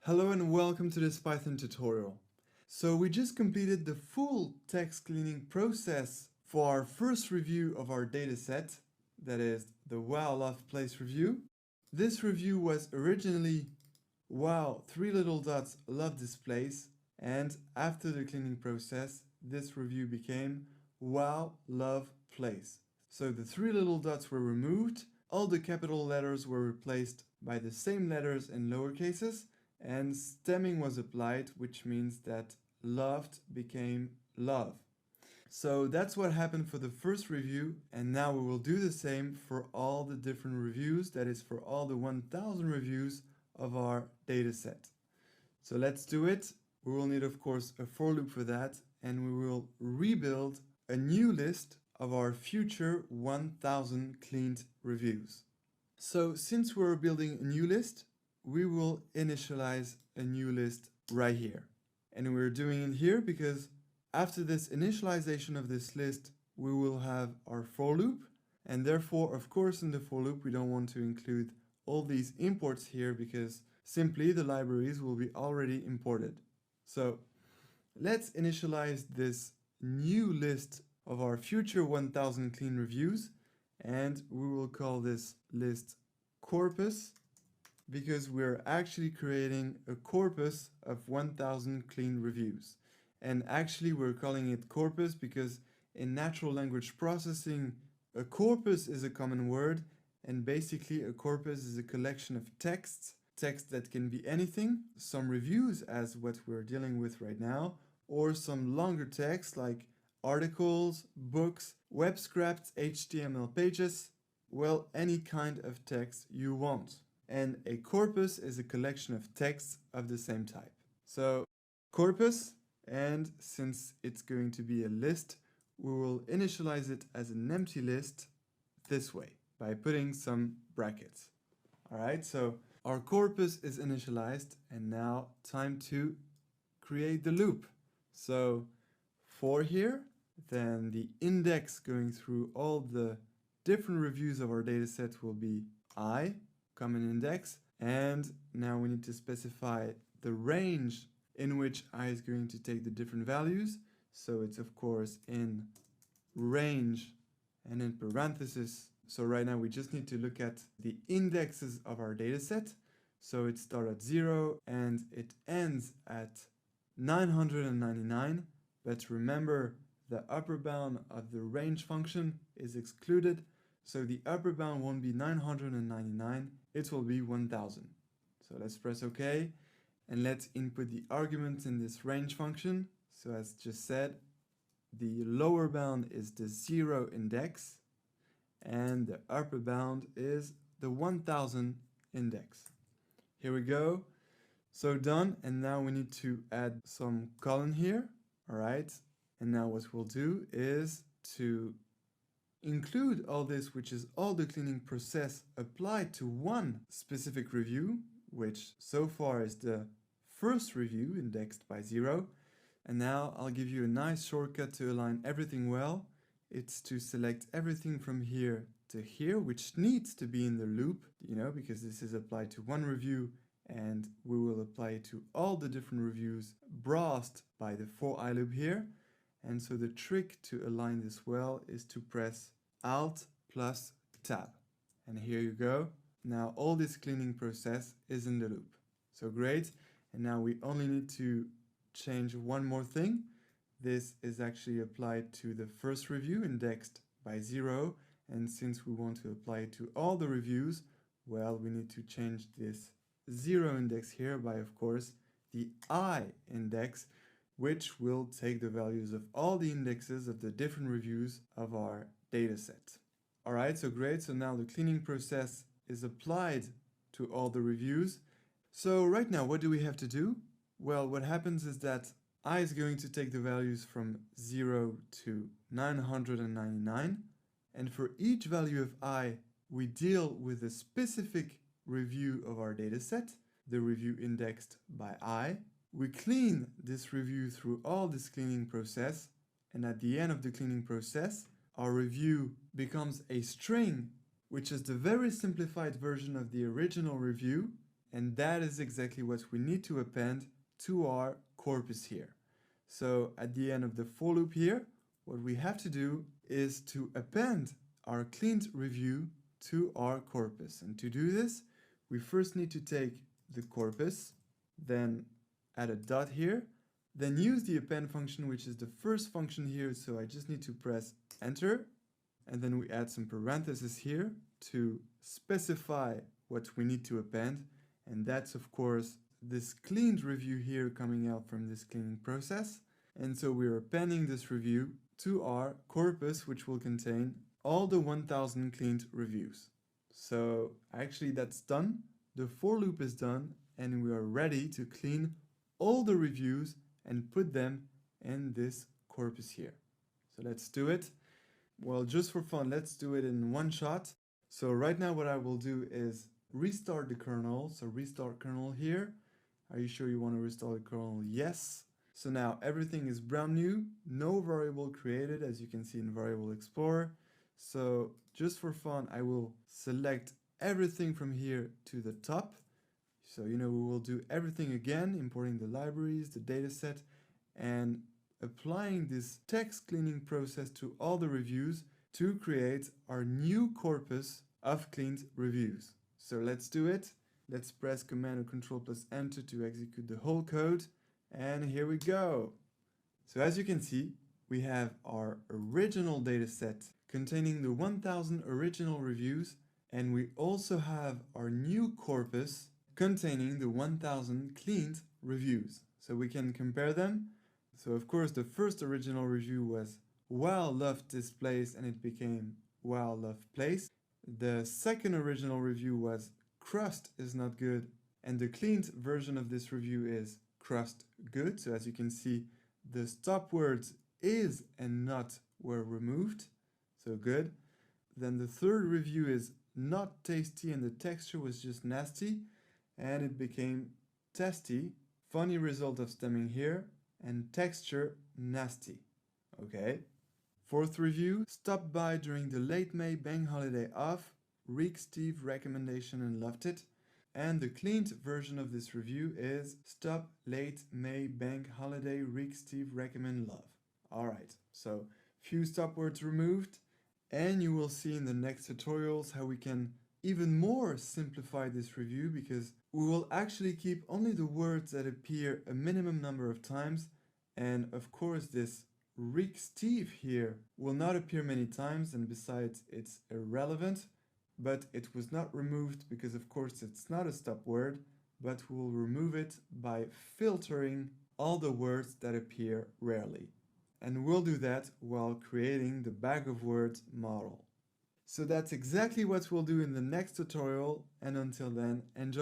Hello and welcome to this Python tutorial. So we just completed the full text cleaning process for our first review of our dataset, that is the wow love place review. This review was originally wow three little dots love this place, and after the cleaning process this review became wow love place. So the three little dots were removed, all the capital letters were replaced by the same letters in lower cases, and stemming was applied, which means that loved became love. So that's what happened for the first review, and now we will do the same for all the different reviews, that is for all the 1000 reviews of our dataset. So let's do it. We will need, of course, a for loop for that, and we will rebuild a new list of our future 1000 cleaned reviews. So since we're building a new list, we will initialize a new list right here. And we're doing it here because after this initialization of this list, we will have our for loop. And therefore, of course, in the for loop, we don't want to include all these imports here because simply the libraries will be already imported. So let's initialize this new list of our future 1000 clean reviews, and we will call this list corpus because we're actually creating a corpus of 1000 clean reviews. And actually we're calling it corpus because in natural language processing, a corpus is a common word, and basically a corpus is a collection of texts that can be anything, some reviews as what we're dealing with right now, or some longer text like articles, books, web scraps, HTML pages, well, any kind of text you want. And a corpus is a collection of texts of the same type. So corpus, and since it's going to be a list, we will initialize it as an empty list this way by putting some brackets. All right, so our corpus is initialized, and now time to create the loop. So for here, then the index going through all the different reviews of our dataset will be I, common index, and now we need to specify the range in which I is going to take the different values. So it's of course in range and in parentheses. So right now we just need to look at the indexes of our dataset. So it starts at 0 and it ends at 999. But remember, the upper bound of the range function is excluded. So the upper bound won't be 999, it will be 1000. So let's press OK. And let's input the arguments in this range function. So as just said, the lower bound is the 0 index, and the upper bound is the 1000 index. Here we go. So done, and now we need to add some colon here. All right, and now what we'll do is to include all this, which is all the cleaning process applied to one specific review, which so far is the first review indexed by 0. And now I'll give you a nice shortcut to align everything well. It's to select everything from here to here, which needs to be in the loop, because this is applied to one review, and we will apply it to all the different reviews browsed by the for I loop here. And so the trick to align this well is to press Alt plus Tab. And here you go. Now all this cleaning process is in the loop. So great. And now we only need to change one more thing. This is actually applied to the first review indexed by 0. And since we want to apply it to all the reviews, well, we need to change this 0 index here by, of course, the I index, which will take the values of all the indexes of the different reviews of our dataset. All right, so great. So now the cleaning process is applied to all the reviews. So right now, what do we have to do? Well, what happens is that I is going to take the values from 0 to 999. And for each value of I, we deal with a specific review of our dataset, the review indexed by I. We clean this review through all this cleaning process, and at the end of the cleaning process, our review becomes a string, which is the very simplified version of the original review, and that is exactly what we need to append to our corpus here. So at the end of the for loop here, what we have to do is to append our cleaned review to our corpus. And to do this, we first need to take the corpus, then add a dot here, then use the append function, which is the first function here. So I just need to press enter, and then we add some parentheses here to specify what we need to append. And that's, of course, this cleaned review here coming out from this cleaning process. And so we're appending this review to our corpus, which will contain all the 1000 cleaned reviews. So actually that's done. The for loop is done, and we are ready to clean all the reviews and put them in this corpus here. So let's do it. Well, just for fun, let's do it in one shot. So right now what I will do is restart the kernel. So restart kernel here. Are you sure you want to restart the kernel? Yes. So now everything is brand new, no variable created, as you can see in Variable Explorer. So just for fun, I will select everything from here to the top. So, we will do everything again, importing the libraries, the dataset, and applying this text cleaning process to all the reviews to create our new corpus of cleaned reviews. So let's do it. Let's press Command or Control plus Enter to execute the whole code. And here we go. So as you can see, we have our original dataset containing the 1000 original reviews, and we also have our new corpus containing the 1000 cleaned reviews. So we can compare them. So of course the first original review was "Wow, loved this place," and it became "Wow, loved place." The second original review was "Crust is not good," and the cleaned version of this review is "Crust good." So as you can see, the stop words "is" and "not" were removed. So good. Then the third review is "Not tasty," and the texture was just nasty, and it became "Tasty." Funny result of stemming here, and texture nasty. Okay. Fourth review, "Stopped by during the late May bank holiday off. Rick Steve recommendation and loved it." And the cleaned version of this review is "Stop late May bank holiday. Rick Steve recommend love." Alright, so few stop words removed, and you will see in the next tutorials how we can even more simplify this review, because we will actually keep only the words that appear a minimum number of times, and of course this Rick Steve here will not appear many times, and besides it's irrelevant, but it was not removed because of course it's not a stop word, but we'll remove it by filtering all the words that appear rarely. And we'll do that while creating the bag of words model. So that's exactly what we'll do in the next tutorial, and until then, enjoy